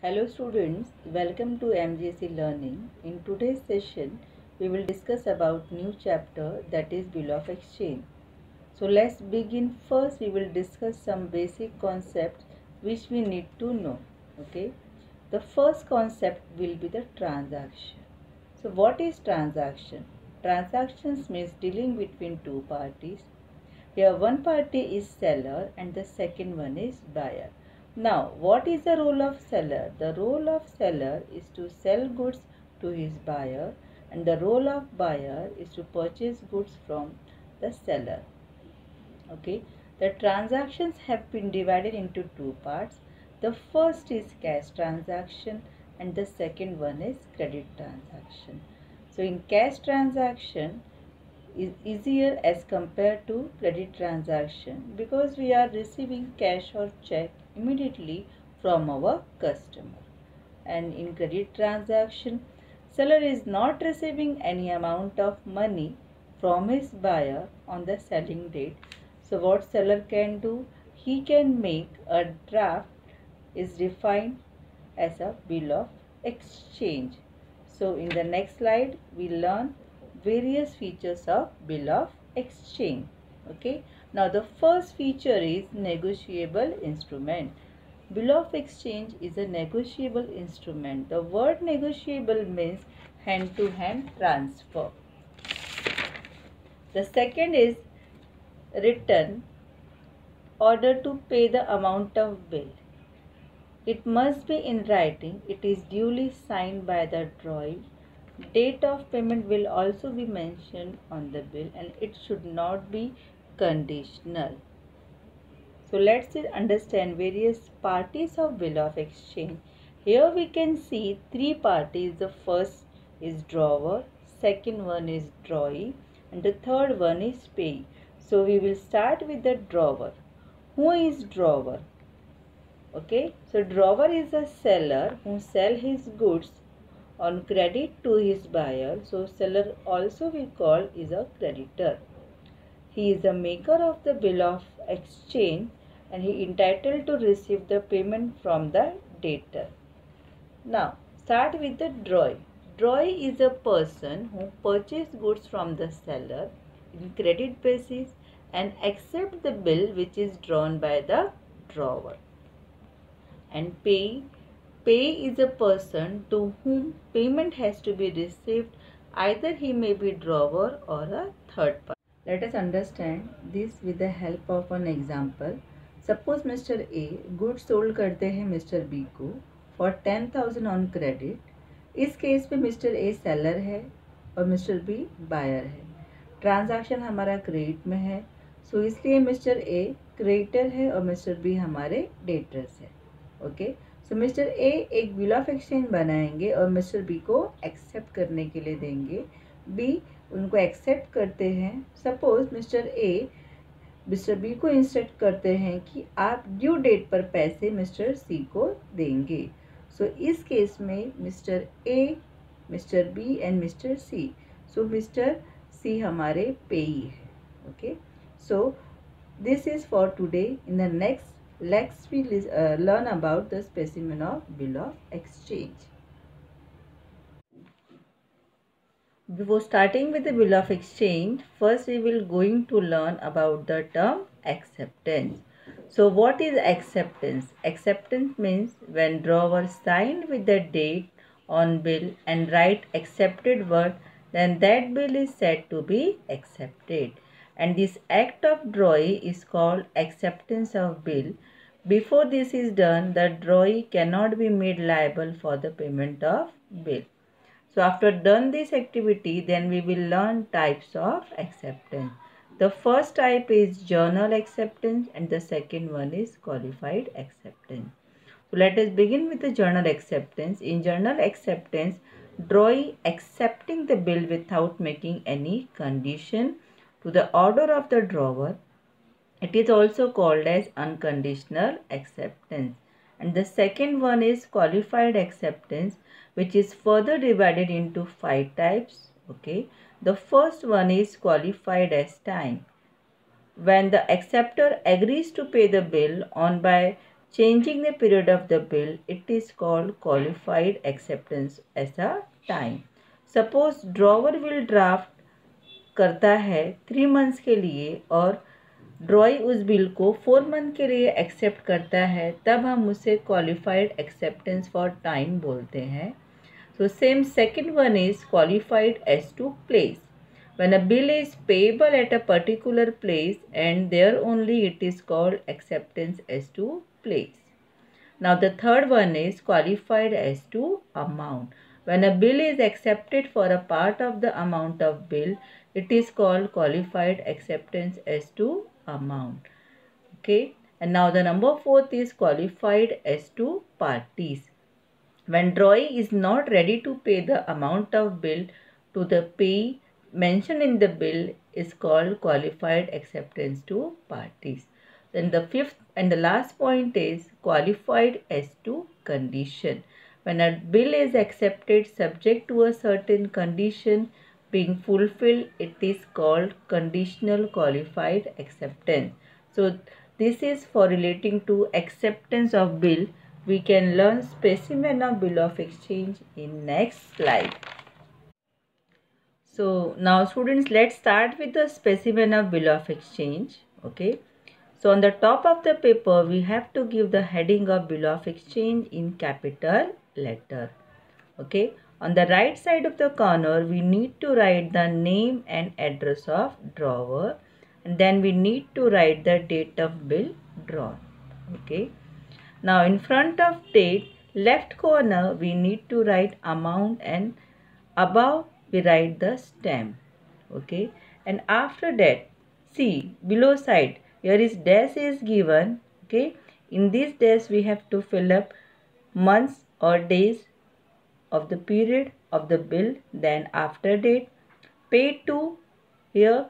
Hello students, welcome to MJC Learning. In today's session, we will discuss about new chapter that is Bill of Exchange. So let's begin. First, we will discuss some basic concepts which we need to know. Okay. The first concept will be the transaction. So what is transaction? Transactions means dealing between two parties. Here one party is seller and the second one is buyer. Now what is the role of seller? The role of seller is to sell goods to his buyer and the role of buyer is to purchase goods from the seller. Okay, the transactions have been divided into two parts. The first is cash transaction and the second one is credit transaction. So in cash transaction is easier as compared to credit transaction because we are receiving cash or check immediately from our customer. And in credit transaction, seller is not receiving any amount of money from his buyer on the selling date. So what seller can do? He can make a draft is defined as a bill of exchange. So in the next slide, we learn various features of bill of exchange. Okay. Now the first feature is negotiable instrument. Bill of exchange is a negotiable instrument. The word negotiable means hand-to-hand transfer. The second is written order to pay the amount of bill. It must be in writing. It is duly signed by the drawee. Date of payment will also be mentioned on the bill and it should not be conditional. So let's understand various parties of bill of exchange. Here we can see three parties. The first is drawer, second one is drawee and the third one is payee. So we will start with the drawer. Who is drawer? Okay, so drawer is a seller who sell his goods on credit to his buyer. So seller also we call is a creditor. He is the maker of the bill of exchange and he entitled to receive the payment from the debtor. Now start with the drawee. Drawee is a person who purchase goods from the seller in credit basis and accept the bill which is drawn by the drawer. And payee is a person to whom payment has to be received. Either he may be drawer or a third party. Let us understand this with the help of an example. Suppose Mr. A goods sold करते हैं Mr. B को for 10,000 on credit. इस case में Mr. A seller है और Mr. B buyer है. Transaction हमारा credit में है, सो इसलिए Mr. A क्रेडिटर है और Mr. B हमारे डेटर्स है. ओके, सो मिस्टर ए एक बिल ऑफ एक्सचेंज बनाएंगे और मिस्टर बी को एक्सेप्ट करने के लिए देंगे. बी उनको एक्सेप्ट करते हैं. Suppose mister A mister B को इंस्ट्रक्ट करते हैं कि आप ड्यू डेट पर पैसे मिस्टर सी को देंगे. सो इस केस में mister A, mister B and mister C. So mister C हमारे पेई है. Okay, so this is for today. In the next let's learn about the specimen of bill of exchange. Before starting with the bill of exchange, first we will going to learn about the term acceptance. So what is acceptance? Acceptance means when drawer signed with the date on bill and write accepted word, then that bill is said to be accepted. And this act of drawee is called acceptance of bill. Before this is done, the drawee cannot be made liable for the payment of bill. So after done this activity, then we will learn types of acceptance. The first type is journal acceptance and the second one is qualified acceptance. So let us begin with the journal acceptance. In journal acceptance, drawee accepting the bill without making any condition to the order of the drawer. It is also called as unconditional acceptance. And the second one is qualified acceptance, which is further divided into 5 types. Okay. The first one is qualified as time. When the acceptor agrees to pay the bill on by changing the period of the bill, it is called qualified acceptance as a time. Suppose drawer will draft करता है 3 months के लिए और ड्रॉई उस bill को 4 month के लिए accept करता है, तब हम उसे क्वालिफाइड एक्सेप्टेंस फॉर टाइम बोलते हैं. So same second one is qualified as to place. When a bill is payable at a particular place and there only, it is called acceptance as to place. Now the third one is qualified as to amount. When a bill is accepted for a part of the amount of bill, it is called qualified acceptance as to amount. Okay. And now the number fourth is qualified as to parties. When drawee is not ready to pay the amount of bill to the payee mentioned in the bill is called qualified acceptance to parties. Then the fifth and the last point is qualified as to condition. When a bill is accepted subject to a certain condition being fulfilled, it is called conditional qualified acceptance. So this is for relating to acceptance of bill. We can learn specimen of bill of exchange in next slide. So now students, let's start with the specimen of bill of exchange. Okay. So on the top of the paper, we have to give the heading of bill of exchange in capital letter. Okay. On the right side of the corner, we need to write the name and address of drawer, and then we need to write the date of bill drawn. Okay. Now in front of date, left corner, we need to write amount, and above we write the stamp. Okay. And after that, see below side, here is dash is given. Okay. In this dash we have to fill up months or days of the period of the bill. Then after date, pay to, here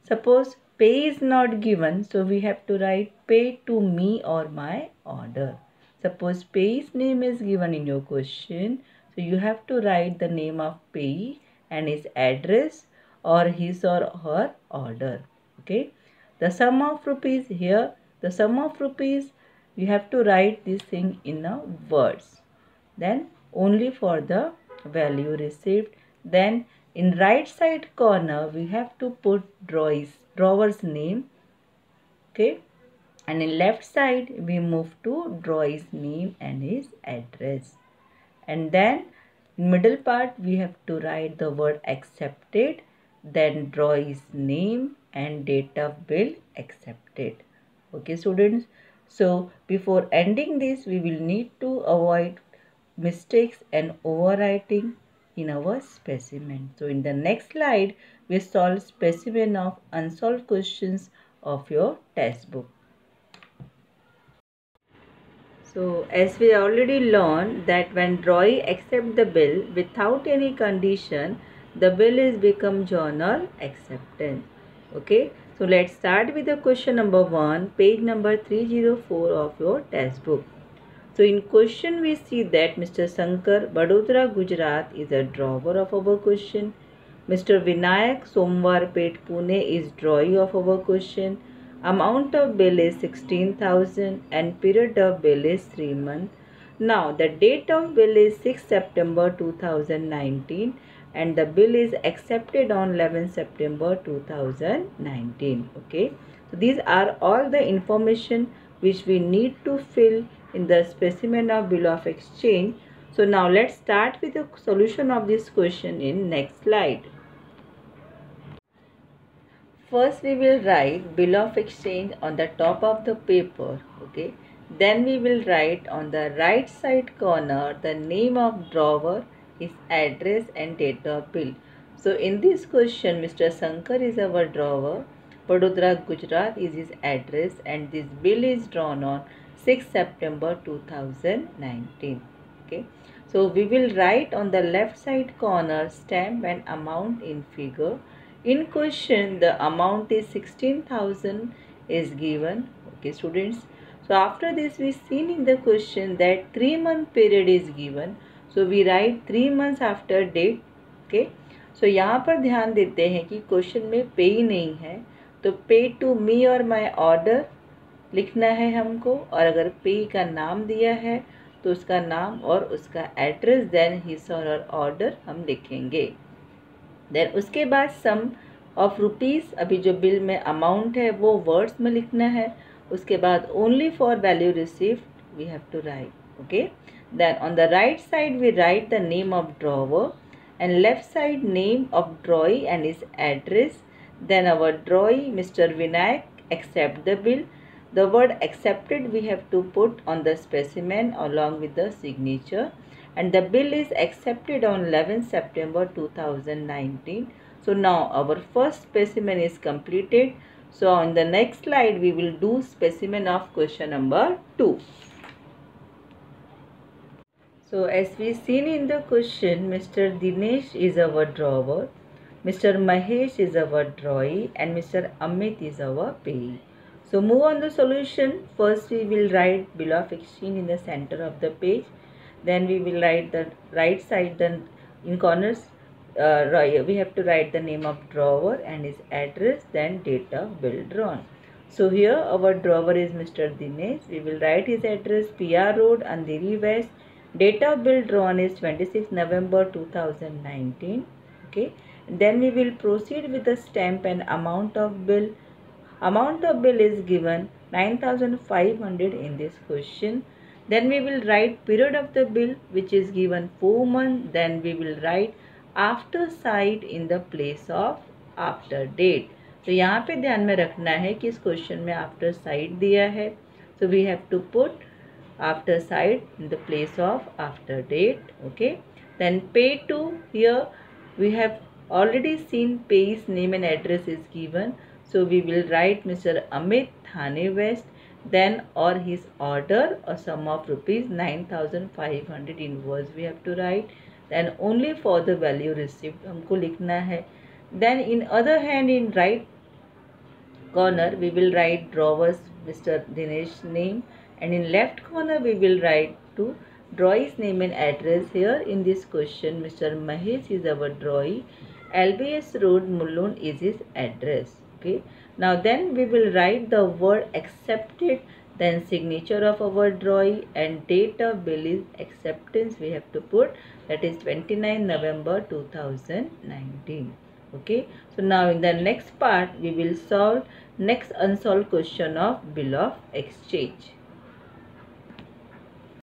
suppose pay is not given, so we have to write pay to me or my order. Suppose payee's name is given in your question, so you have to write the name of payee and his address or his or her order. Okay. The sum of rupees, here the sum of rupees, you have to write this thing in a words. Then only for the value received. Then in right side corner, we have to put drawer's name. Okay. And in left side, we move to drawee's name and his address. And then in middle part, we have to write the word accepted, then drawee's name and date of bill accepted. Okay students. So before ending this, we will need to avoid mistakes and overwriting in our specimen. So in the next slide, we solve specimen of unsolved questions of your textbook. So as we already learned that when drawee accept the bill without any condition, the bill is become journal acceptance. Okay. So let's start with the question number 1, page number 304 of your textbook. So in question we see that Mr. Shankar, Vadodara, Gujarat is a drawer of our question. Mr. Vinayak, Somwarpet, Pune is drawee of our question. Amount of bill is 16,000 and period of bill is 3 months. Now the date of bill is 6 September 2019 and the bill is accepted on 11 September 2019. Okay. So these are all the information which we need to fill in the specimen of bill of exchange. So now let's start with the solution of this question in next slide. First we will write bill of exchange on the top of the paper. Okay. Then we will write on the right side corner the name of drawer, his address and date of bill. So in this question, Mr. Shankar is our drawer, Vadodara, Gujarat is his address, and this bill is drawn on 6 September 2019. Okay. So we will write on the left side corner stamp and amount in figure. In question, the amount is 16,000 is given. Okay students. So after this, we seen in the question that 3-month period is given. So we write 3 months after date. Okay. So यहाँ पर ध्यान देते हैं कि question में पे ही नहीं है, तो पे टू मी और माई ऑर्डर लिखना है हमको, और अगर पेई का नाम दिया है तो उसका नाम और उसका एड्रेस, देन हिज और हर ऑर्डर हम लिखेंगे। देन उसके बाद सम ऑफ रुपीज़, अभी जो बिल में अमाउंट है वो वर्ड्स में लिखना है। उसके बाद only for value received we have to write, okay. Then on the right side we write the name of drawer and left side name of drawee and his address. Then our drawee Mr. Vinayak accept the bill. The word accepted we have to put on the specimen along with the signature, and the bill is accepted on 11 September 2019. So now our first specimen is completed. So on the next slide we will do specimen of question number 2. So as we seen in the question, Mr. Dinesh is our drawer, Mr. Mahesh is our drawee, and Mr. Amit is our payee. So move on the solution. First we will write bill of exchange in the center of the page. Then we will write the right side, then in corners we have to write the name of drawer and his address, then date of bill drawn. So here our drawer is Mr. Dinesh. We will write his address, PR Road, Andheri West. Date of bill drawn is 26 November 2019. Okay. And then we will proceed with the stamp and amount of bill. Amount of bill is given 9,500 in this question. Then we will write period of the bill, which is given 4 months. Then we will write after side in the place of after date. तो यहाँ पे ध्यान में रखना है कि इस question में आफ्टर साइड दिया है, so we have to put after side in the place of after date. Okay. Then pay to, here we have already seen pay's name and address is given, so we will write Mr. Amit, Thane West, then or his order or sum of rupees 9,500 invoice we have to write. Then only for the value received हमको लिखना है. Then in other hand, in right corner we will write drawers Mr. Dinesh name, and in left corner we will write to drawee's name and address. Here in this question Mr. Mahesh is our drawee, LBS Road, Mulund is his address. Okay. Now then we will write the word accepted, then signature of our drawee, and date of bill is acceptance we have to put, that is 29 November 2019. Okay. So now in the next part we will solve next unsolved question of bill of exchange.